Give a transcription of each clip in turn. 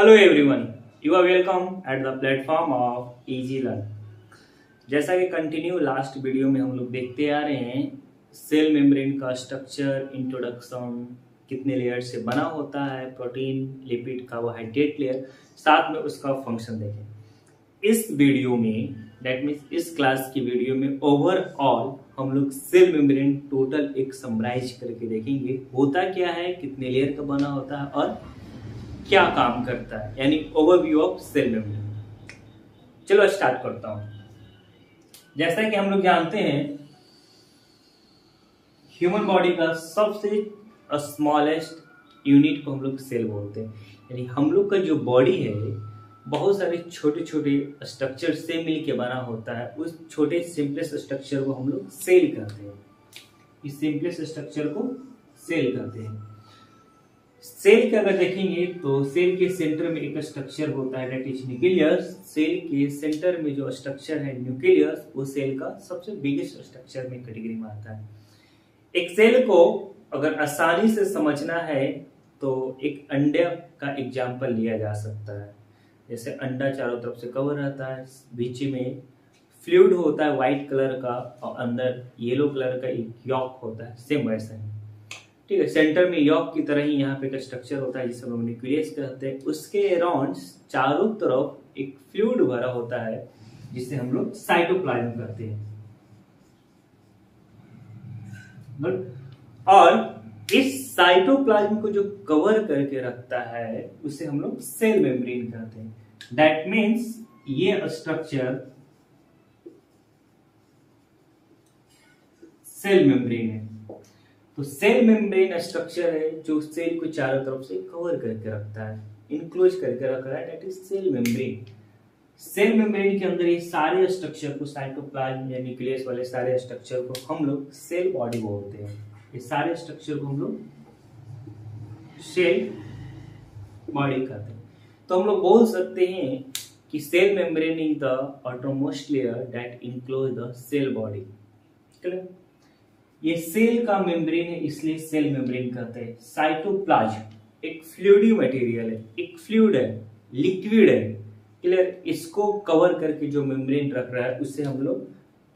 Hello everyone, you are welcome at the platform of easy learn. जैसा कि continue last video में हम लोग देखते आ रहे हैं, सेल मेम्ब्रेन का स्ट्रक्चर, इंट्रोडक्शन, कितने लेयर से बना होता है, प्रोटीन, लिपिड, कार्बोहाइड्रेट लेयर, साथ में उसका फंक्शन देखें। इस वीडियो में, दैट मीन्स इस क्लास की वीडियो में ओवरऑल हम लोग सेल मेम्ब्रेन टोटल एक समराइज करके देखेंगे, होता क्या है, कितने लेयर का बना होता है और क्या काम करता है, यानी ओवरव्यू ऑफ सेल मेम्ब्रेन। चलो स्टार्ट करता हूं। जैसा कि हम लोग जानते हैं, ह्यूमन बॉडी का सबसे स्मॉलेस्ट यूनिट को हम लोग सेल बोलते हैं। यानी हम लोग का जो बॉडी है बहुत सारे छोटे छोटे स्ट्रक्चर से मिलके बना होता है। उस छोटे सिंपलेस्ट स्ट्रक्चर को हम लोग सेल कहते हैं। इस सिंपलेस्ट स्ट्रक्चर को सेल कहते हैं। सेल के अगर देखेंगे तो सेल के सेंटर में एक स्ट्रक्चर होता है, दैट इज न्यूक्लियस। सेल के सेंटर में जो स्ट्रक्चर है न्यूक्लियस, वो सेल का सबसे बिगेस्ट स्ट्रक्चर में कैटेगरी में आता है। एक सेल को अगर आसानी से समझना है तो एक अंडे का एग्जाम्पल लिया जा सकता है। जैसे अंडा चारों तरफ से कवर रहता है, बीच में फ्लूइड होता है व्हाइट कलर का और अंदर येलो कलर का एक यॉक होता है, सेम वैसा ही। ठीक है, सेंटर में यॉक की तरह ही यहाँ पे एक स्ट्रक्चर होता है जिसे हम लोग न्यूक्लियस कहते हैं। उसके अराउंड चारों तरफ एक फ्लूइड भरा होता है जिसे हम लोग साइटोप्लाज्म कहते हैं। और इस साइटोप्लाज्म को जो कवर करके रखता है उसे हम लोग सेल मेम्ब्रेन कहते हैं। दैट मीन्स ये स्ट्रक्चर सेल मेम्ब्रेन है। तो सेल मेम्ब्रेन स्ट्रक्चर है जो सेल को चारों तरफ से कवर करके रखता है, इनक्लोज करके रख रहा है, that is cell membrane. Cell membrane के अंदर ये सारे स्ट्रक्चर को, साइटोप्लाज्म या न्यूक्लियस वाले सारे स्ट्रक्चर को हम लोग सेल बॉडी बोलते हैं। ये सारे स्ट्रक्चर को हम लोग सेल बॉडी कहते हैं। तो हम लोग बोल सकते हैं कि cell membrane is the outermost layer that enclose the cell body। Clear? ये सेल का मेम्ब्रेन है, इसलिए सेल मेम्ब्रेन कहते हैं। साइटोप्लाज्म एक फ्लूइडी मटेरियल है, एक फ्लूइड है, लिक्विड है। क्लियर? इसको कवर करके जो मेम्ब्रेन रख रहा है उसे हम लोग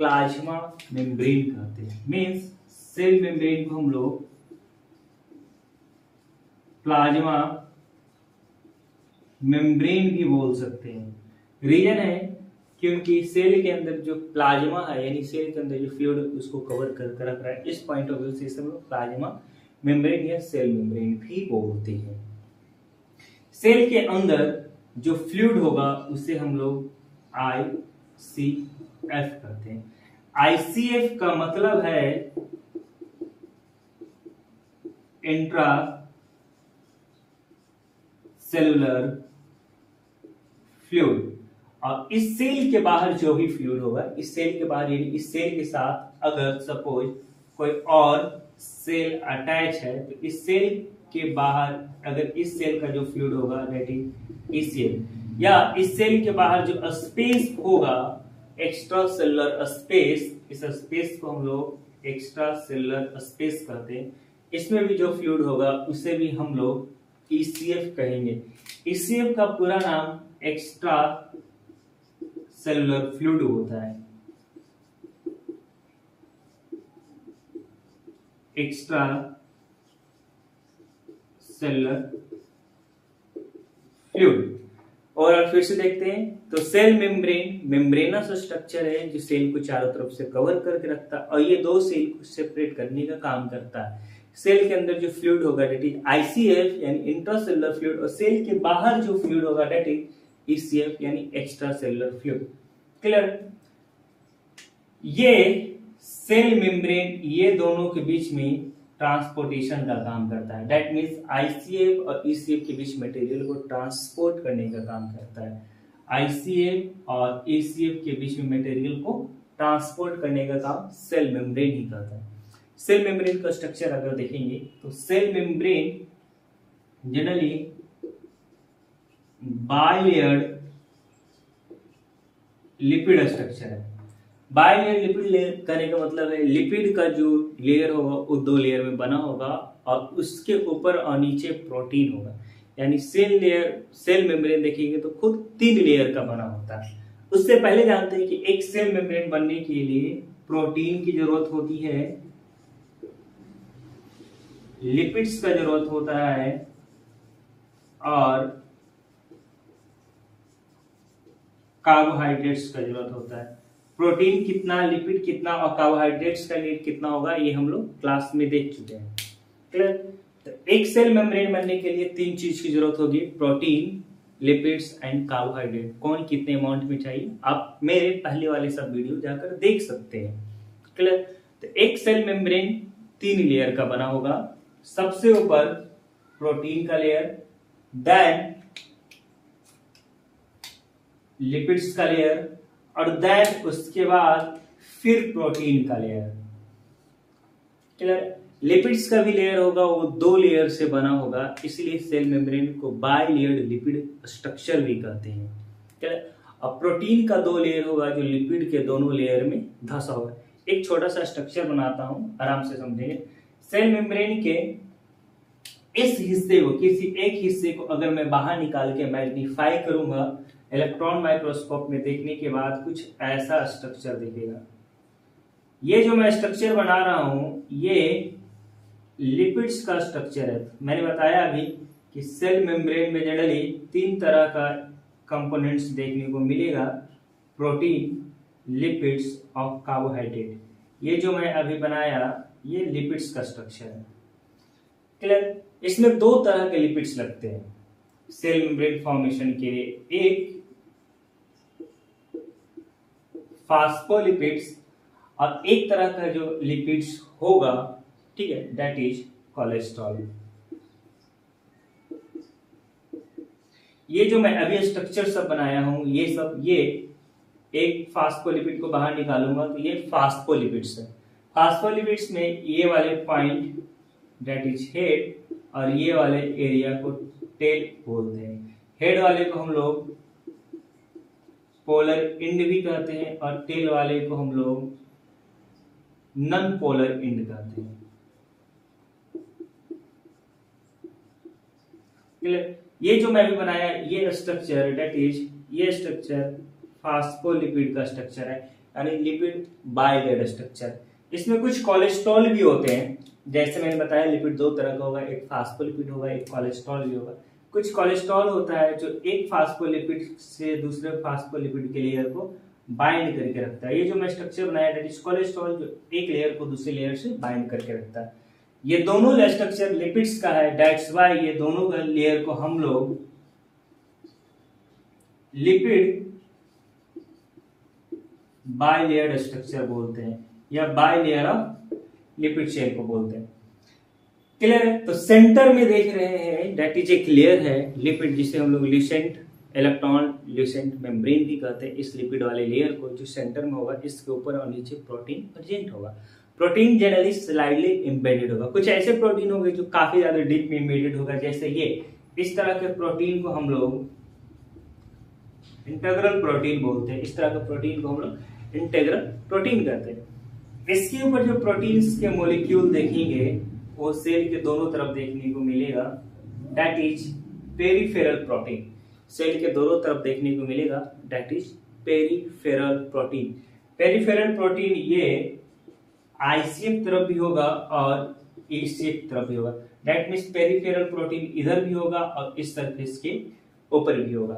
प्लाज्मा मेम्ब्रेन कहते हैं। मींस सेल मेम्ब्रेन को हम लोग प्लाज्मा मेम्ब्रेन भी बोल सकते हैं। रीजन है क्योंकि सेल के अंदर जो प्लाज्मा है, यानी सेल के अंदर जो फ्लूइड उसको कवर करके रख रहा है, इस पॉइंट ऑफ व्यू से इसे हम लोग प्लाज्मा मेम्ब्रेन या सेल मेम्ब्रेन भी बोलते हैं। सेल के अंदर जो फ्लूइड होगा उसे हम लोग ICF कहते हैं। ICF का मतलब है इंट्रा सेलुलर फ्लूइड। और इस सेल के बाहर जो भी फ्लूइड होगा, इस सेल के बाहर, यानी इस सेल के साथ अगर सपोज कोई और सेल अटैच है तो इस सेल के बाहर अगर इस सेल का जो फ्लूइड होगा दैट इज ECM, या इस सेल के बाहर जो स्पेस होगा, एक्स्ट्रा सेलुलर स्पेस, इस स्पेस को हम लोग एक्स्ट्रा सेलुलर स्पेस कहते हैं। इसमें भी जो फ्लूइड होगा उसे भी हम लोग ECF कहेंगे। ECF का पूरा नाम एक्स्ट्रा सेलुलर फ्लूइड होता है। Extra cellular fluid. और फिर से देखते हैं तो सेल मेम्ब्रेन मेम्ब्रेनस स्ट्रक्चर है जो सेल को चारों तरफ से कवर करके रखता है और ये दो सेल को सेपरेट करने का काम करता है। सेल के अंदर जो फ्लूइड होगा दैट इज ICF यानी इंट्रासेलुलर फ्लूइड, और सेल के बाहर जो फ्लूइड होगा दैट इज ECF यानी एक्स्ट्रा सेलुलर फ्लूइड। क्लियर? ये सेल मेम्ब्रेन ये दोनों के बीच में ट्रांसपोर्टेशन का काम करता है। दैट मीन्स ICF और ECF के बीच मटेरियल को ट्रांसपोर्ट करने का काम करता है। ICF और ECF के बीच में मटेरियल को ट्रांसपोर्ट करने का काम सेल मेम्ब्रेन ही करता है। सेल मेम्ब्रेन का स्ट्रक्चर अगर देखेंगे तो cell membrane generally bilayered lipid structure है। बाइलेयर लिपिड लेयर करने का मतलब है लिपिड का जो लेयर होगा वो दो लेयर में बना होगा और उसके ऊपर और नीचे प्रोटीन होगा। यानी सेल मेम्ब्रेन देखेंगे तो खुद 3 लेयर का बना होता है। उससे पहले जानते हैं कि एक सेल मेम्ब्रेन बनने के लिए प्रोटीन की जरूरत होती है, लिपिड्स का जरूरत होता है और कार्बोहाइड्रेट्स का जरूरत होता है। प्रोटीन कितना, लिपिड कितना और कार्बोहाइड्रेट्स का नीड कितना होगा ये हम लोग क्लास में देख चुके हैं। क्लियर? तो एक सेल मेम्ब्रेन बनने के लिए 3 चीज की जरूरत होगी, प्रोटीन, लिपिड्स एंड कार्बोहाइड्रेट। कौन कितने अमाउंट में चाहिए आप मेरे पहले वाले सब वीडियो जाकर देख सकते हैं। क्लियर? तो एक सेल मेम्ब्रेन 3 लेयर का बना होगा। सबसे ऊपर प्रोटीन का लेयर, देन लिपिड्स का लेयर और देन उसके बाद फिर प्रोटीन का लेयर। क्लियर? लिपिड्स का भी लेयर होगा, वो 2 लेयर से बना होगा, इसलिए सेल मेम्ब्रेन को बाई लेयर्ड लिपिड स्ट्रक्चर भी कहते हैं। क्लियर? अब प्रोटीन का 2 लेयर होगा जो लिपिड के दोनों लेयर में धंसा होगा। एक छोटा सा स्ट्रक्चर बनाता हूं, आराम से समझेंगे। सेल मेम्ब्रेन के इस हिस्से को, किसी एक हिस्से को अगर मैं बाहर निकाल के मैग्नीफाई करूंगा इलेक्ट्रॉन माइक्रोस्कोप में, देखने के बाद कुछ ऐसा स्ट्रक्चर दिखेगा। ये जो मैं स्ट्रक्चर बना रहा हूं ये लिपिड्स का स्ट्रक्चर है। मैंने बताया अभी कि सेल मेम्ब्रेन में जनरली 3 तरह का कंपोनेंट्स देखने को मिलेगा, प्रोटीन, लिपिड्स और कार्बोहाइड्रेट। ये जो मैं अभी बनाया ये लिपिड्स का स्ट्रक्चर है। क्लियर? इसमें 2 तरह के लिपिड्स लगते हैं सेल मेम्ब्रेन फॉर्मेशन के लिए, एक फास्फोलिपिड्स और एक तरह का जो लिपिड्स होगा, ठीक है, दैट इज कोलेस्ट्रॉल। ये जो मैं अभी स्ट्रक्चर सब बनाया हूं ये एक फास्फोलिपिड को बाहर निकालूंगा तो ये फास्फोलिपिड्स है। फास्फोलिपिड्स में ये वाले पॉइंट दैट इज हेड और ये वाले एरिया को टेल बोलते हैं। हेड वाले को हम लोग पोलर एंड भी कहते हैं और टेल वाले को हम लोग नॉन पोलर एंड कहते हैं। ये जो मैं भी बनाया ये स्ट्रक्चर दैट इज, ये स्ट्रक्चर फास्फोलिपिड का स्ट्रक्चर है, यानी लिपिड बाइलेयर स्ट्रक्चर। इसमें कुछ कोलेस्ट्रॉल भी होते हैं, जैसे मैंने बताया लिपिड 2 तरह का होगा, एक फास्फोलिपिड होगा, एक कोलेस्ट्रॉल भी होगा। कुछ कोलेस्ट्रॉल होता है जो एक फास्फोलिपिड से दूसरे फास्फोलिपिड के लेयर को बाइंड करके रखता है। ये जो मैं स्ट्रक्चर बनाया दैट इज कोलेस्ट्रॉल, जो एक लेयर को दूसरे लेयर से बाइंड करके रखता है। ये दोनों स्ट्रक्चर लिपिड्स का है, दैट्स व्हाई ये दोनों का लेयर को हम लोग लिपिड बाइलेयर स्ट्रक्चर बोलते हैं या बाइलेयर ऑफ लिपिड चेन को बोलते हैं। क्लियर है? तो सेंटर में देख रहे हैं दैट इज एक लेयर है लिपिड, जिसे हम लोग ल्यूसेंट इलेक्ट्रॉन ल्यूसेंट मेम्ब्रेन भी कहते हैं। इस लिपिड वाले लेयर को जो सेंटर में होगा, इसके ऊपर और नीचे प्रोटीन प्रेजेंट होगा। प्रोटीन जनरली स्लाइडली एम्बेडेड होगा। कुछ ऐसे प्रोटीन होंगे जो काफी ज्यादा डीप में एम्बेडेड होगा, जैसे ये इस तरह के प्रोटीन को हम लोग इंटीग्रल प्रोटीन बोलते हैं। इस तरह के प्रोटीन को हम लोग इंटीग्रल प्रोटीन कहते हैं। इसके ऊपर जो प्रोटीन्स के मॉलिक्यूल देखेंगे वो सेल के दोनों तरफ देखने को मिलेगा, that is peripheral protein. Cell के दोनों तरफ देखने को मिलेगा, that is peripheral protein. Peripheral protein ये आईसीएफ तरफ भी होगा और ईसीएफ तरफ भी होगा। दैट मीन्स पेरिफेरल प्रोटीन इधर भी होगा और इस सरफेस के ऊपर भी होगा।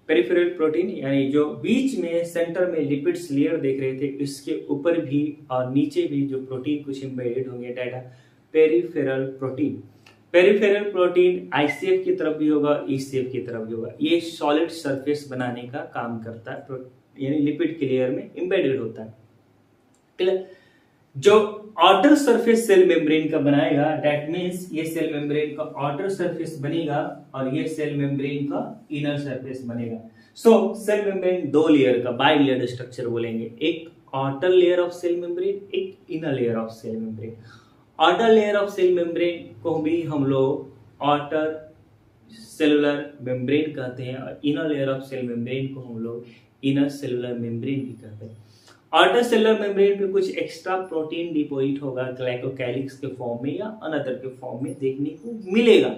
पेरिफेरल प्रोटीन यानी जो बीच में सेंटर में लिपिड्स लेयर देख रहे थे, इसके ऊपर भी और नीचे भी जो प्रोटीन कुछ एम्बेडेड होंगे, data peripheral protein. Peripheral protein ICF की तरफ भी होगा, ईसीएफ की तरफ भी होगा। ये सॉलिड सरफेस बनाने का काम करता है, यानी लिपिड के लेयर में एम्बेडेड होता है। क्लियर? जो आउटर सरफेस सेल मेम्ब्रेन का बनाएगा, दैट मींस ये सेल मेम्ब्रेन का आउटर सरफेस बनेगा और ये सेल मेम्ब्रेन का इनर सरफेस बनेगा। सो सेल मेम्ब्रेन 2 लेयर का बाई लेयर स्ट्रक्चर बोलेंगे, एक outer layer of cell membrane, एक inner layer of cell membrane. Outer layer of cell membrane को भी हम लोग आउटर सेलुलर मेम्ब्रेन कहते हैं और inner layer of cell membrane को हम लोग इनर सेलुलर मेम्ब्रेन भी कहते हैं। आउटर सेलुलर मेम्ब्रेन पे कुछ एक्स्ट्रा प्रोटीन डिपोजिट होगा ग्लाइकोकैलिक्स के फॉर्म में या अनदर के फॉर्म में देखने को मिलेगा।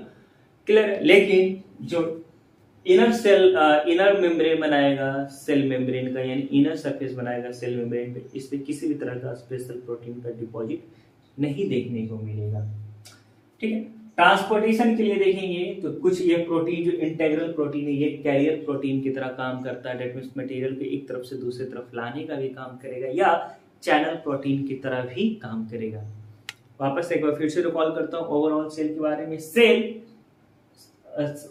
क्लियर। लेकिन जो इनर मेम्ब्रेन बनाएगा सेल मेम्ब्रेन का, यानी इनर सरफेस बनाएगा सेल मेम्ब्रेन पे, इसमें किसी भी तरह का स्पेशल प्रोटीन का डिपॉजिट नहीं देखने को मिलेगा। ठीक है। ट्रांसपोर्टेशन के लिए देखेंगे तो कुछ ये प्रोटीन जो इंटेग्रल प्रोटीन है ये कैरियर प्रोटीन की तरह काम करता है, डेट मींस मटेरियल को एक तरफ से दूसरी तरफ लाने का भी काम करेगा, या चैनल प्रोटीन की तरह भी काम करेगा। वापस एक बार फिर से रिकॉल करता हूं ओवरऑल सेल के बारे में,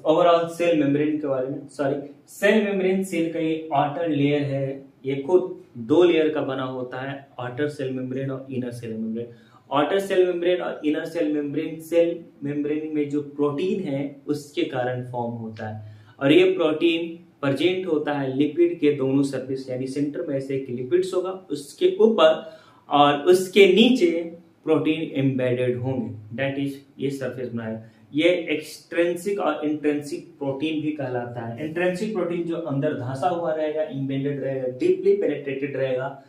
ओवरऑल सेल मेम्ब्रेन के बारे में। सेल मेम्ब्रेन सेल का ये आउटर लेयर है, ये खुद दो लेयर का बना होता है, आउटर सेल मेम्ब्रेन और inner cell membrane. Outer cell membrane और इनर सेल मेम्ब्रेन में जो प्रोटीन है उसके कारण फॉर्म होता है, और ये प्रोटीन प्रेजेंट होता है लिपिड के दोनों सरफेस, यानी सेंटर में ऐसे एक लिपिड्स होगा, उसके ऊपर और उसके नीचे प्रोटीन एम्बेडेड होंगे, दैट इज ये सरफेस बनाएगा। ये एक्सट्रिंसिक और इंट्रिंसिक प्रोटीन भी कहलाता है। इंट्रिंसिक प्रोटीन जो अंदर धंसा हुआ रहेगा, एम्बेडेड रहेगा, डीपली पेनिट्रेटेड रहेगा,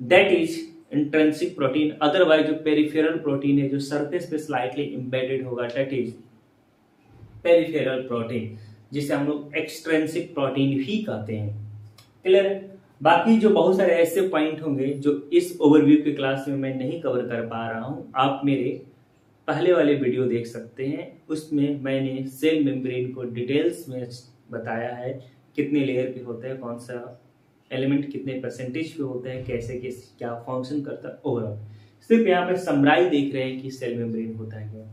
that is intrinsic protein. Otherwise जो पेरिफेरल प्रोटीन है जो सरफेस पे स्लाइटली एम्बेडेड होगा, दैट इज पेरिफेरल प्रोटीन, जिसे हम लोग एक्सट्रिंसिक प्रोटीन भी कहते हैं। क्लियर है। बाकी जो बहुत सारे ऐसे पॉइंट होंगे जो इस ओवरव्यू की क्लास में मैं नहीं कवर कर पा रहा हूं, आप मेरे पहले वाले वीडियो देख सकते हैं, उसमें मैंने सेल मेम्ब्रेन को डिटेल्स में बताया है, कितने लेयर के होते हैं, कौन सा एलिमेंट कितने परसेंटेज पे होते हैं, कैसे क्या फंक्शन करता है ओवरऑल। सिर्फ यहाँ पे समराइज देख रहे हैं कि सेल मेम्ब्रेन होता है क्या।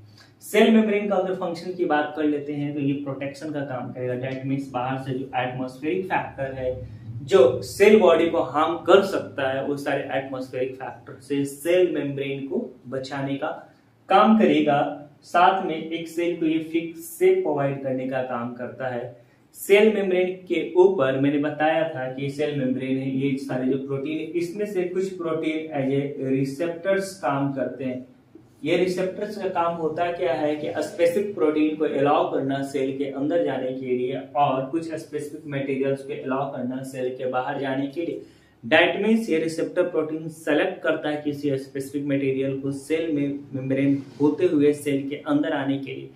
सेल मेम्ब्रेन का अगर फंक्शन की बात कर लेते हैं तो ये प्रोटेक्शन का काम करेगा, दैट मीन्स बाहर से जो एटमॉस्फेरिक फैक्टर है जो सेल बॉडी को हार्म कर सकता है, वो सारे एटमॉस्फेरिक फैक्टर से सेल मेम्ब्रेन को बचाने का काम करेगा। साथ में एक सेल को ये फिक्स शेप प्रोवाइड करने का काम करता है। सेल मेम्ब्रेन के ऊपर मैंने बताया था कि सेल मेम्ब्रेन है, ये सारे जो प्रोटीन है इसमें से कुछ प्रोटीन एज ए रिसेप्टर्स काम करते हैं। ये रिसेप्टर्स का काम होता क्या है कि स्पेसिफिक प्रोटीन को अलाउ करना सेल के अंदर जाने के लिए, और कुछ स्पेसिफिक मटेरियल्स को अलाउ करना सेल के बाहर जाने के लिए। दैट मीन्स ये रिसेप्टर प्रोटीन सेलेक्ट करता है किसी स्पेसिफिक मटेरियल को सेल में मेम्ब्रेन होते हुए सेल के अंदर आने के लिए।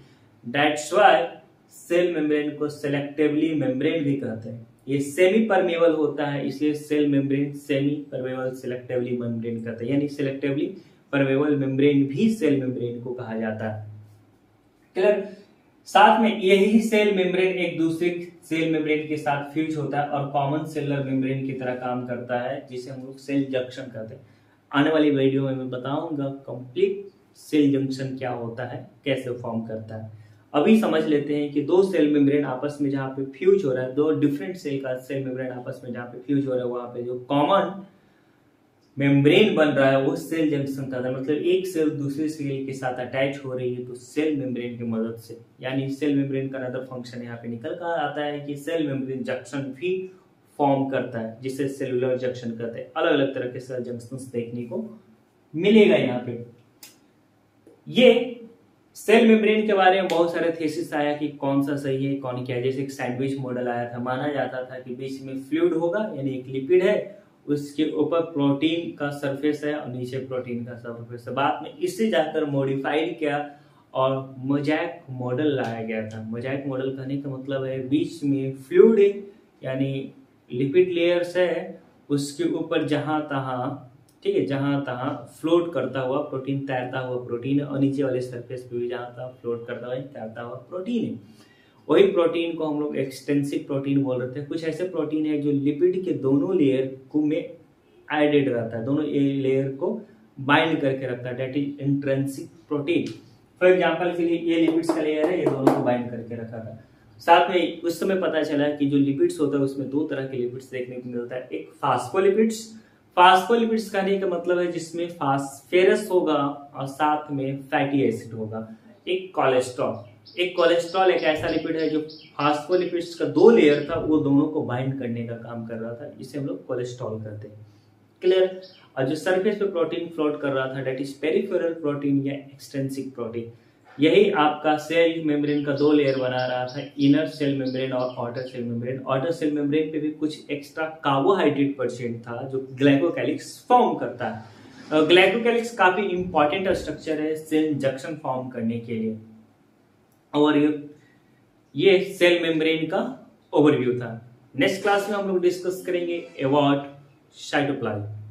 दैट्स व्हाई सेल मेम्ब्रेन को सेलेक्टिवली मेम्ब्रेन भी कहते हैं। ये सेमी परमेबल होता है, इसलिए cell membrane semi permeable selectively membrane कहते हैं, यानी सेलेक्टिवली परमेबल मेम्ब्रेन भी सेल मेम्ब्रेन को कहा जाता है। क्लियर। साथ में यही सेल मेम्ब्रेन एक दूसरे सेल मेम्ब्रेन के साथ फ्यूज होता है और कॉमन सेलुलर मेम्ब्रेन की तरह काम करता है, जिसे हम लोग सेल जंक्शन कहते हैं। आने वाली वीडियो में मैं बताऊंगा कंप्लीट सेल जंक्शन क्या होता है, कैसे फॉर्म करता है। अभी समझ लेते हैं कि दो सेल मेम्ब्रेन आपस में जहाँ पे फ्यूज हो रहा है, दो डिफरेंट सेल का सेल मेम्ब्रेन आपस में जहाँ पे फ्यूज हो रहा है, वहां पे जो कॉमन मेम्ब्रेन बन रहा है वो सेल जंक्शन का, मतलब एक सेल दूसरे सेल के साथ अटैच हो रही है तो सेल मेम्ब्रेन की मदद से, यानी सेल मेम्ब्रेन का अनदर फंक्शन यहाँ पे निकल कर आता है कि सेल मेम्ब्रेन जंक्शन भी फॉर्म करता है, जिसे सेलुलर जंक्शन कहते हैं। अलग अलग तरह के सेल जंक्शन देखने को मिलेगा यहाँ पे। ये सेल मेम्ब्रेन के बारे में बहुत सारे थीसिस आया कि कौन सा सही है कौन क्या है। जैसे एक सैंडविच मॉडल आया था, माना जाता था कि बीच में फ्लूइड होगा, यानी एक लिपिड है, उसके ऊपर प्रोटीन का सरफेस है और नीचे प्रोटीन का सरफेस है। बाद में इससे जाकर मॉडिफाइड किया और मोज़ेक मॉडल लाया गया था। मोज़ेक मॉडल कहने का मतलब है बीच में फ्लूइड यानी लिपिड लेयर्स है, उसके ऊपर जहां तहां, ठीक है, जहां तहां फ्लोट करता हुआ प्रोटीन, तैरता हुआ प्रोटीन है, और नीचे वाले सरफेस पे भी जहां तहां फ्लोट करता हुआ तैरता हुआ प्रोटीन है। वही प्रोटीन को हम लोग एक्सटेंसिव प्रोटीन बोल रहे थे। कुछ ऐसे प्रोटीन है जो लिपिड के दोनों लेयर को में एडेड रहता है, दोनों लेयर को बाइंड करके रखता है, that is intrinsic protein. For example के लिए ये लिपिड्स का लेयर है, ये दोनों को बाइंड करके रखा था। साथ में उस समय पता चला कि जो लिपिड्स होता है उसमें दो तरह के लिपिड्स देखने को मिलता है। एक फास्फोलिपिड्स, फास्फोलिपिड्स कहने का मतलब है जिसमें फास्फेरस होगा और साथ में फैटी एसिड होगा। एक कोलेस्ट्रॉल, एक कोलेस्ट्रॉल एक ऐसा लिपिड है जो फास्फोलिपिड्स का दो लेयर था वो दोनों को बाइंड करने का काम कर रहा था, इसे हम लोग कोलेस्ट्रॉल कहते हैं। क्लियर। और जो सरफेस पे प्रोटीन फ्लोट कर रहा था दैट इज पेरिफेरल प्रोटीन या एक्सटेंसिक प्रोटीन। यही आपका सेल मेम्ब्रेन का दो लेयर बना रहा था, इनर सेल मेम्ब्रेन और outer cell membrane. Outer cell membrane पे भी कुछ एक्स्ट्रा कार्बोहाइड्रेट परसेंट था जो ग्लाइकोकैलिक्स फॉर्म करता है। ग्लाइकोकैलिक्स काफी इंपॉर्टेंट स्ट्रक्चर है सेल जंक्शन फॉर्म करने के लिए। और ये ये सेल मेम्ब्रेन का ओवरव्यू था। नेक्स्ट क्लास में हम लोग डिस्कस करेंगे अबाउट साइटोप्लाज्म।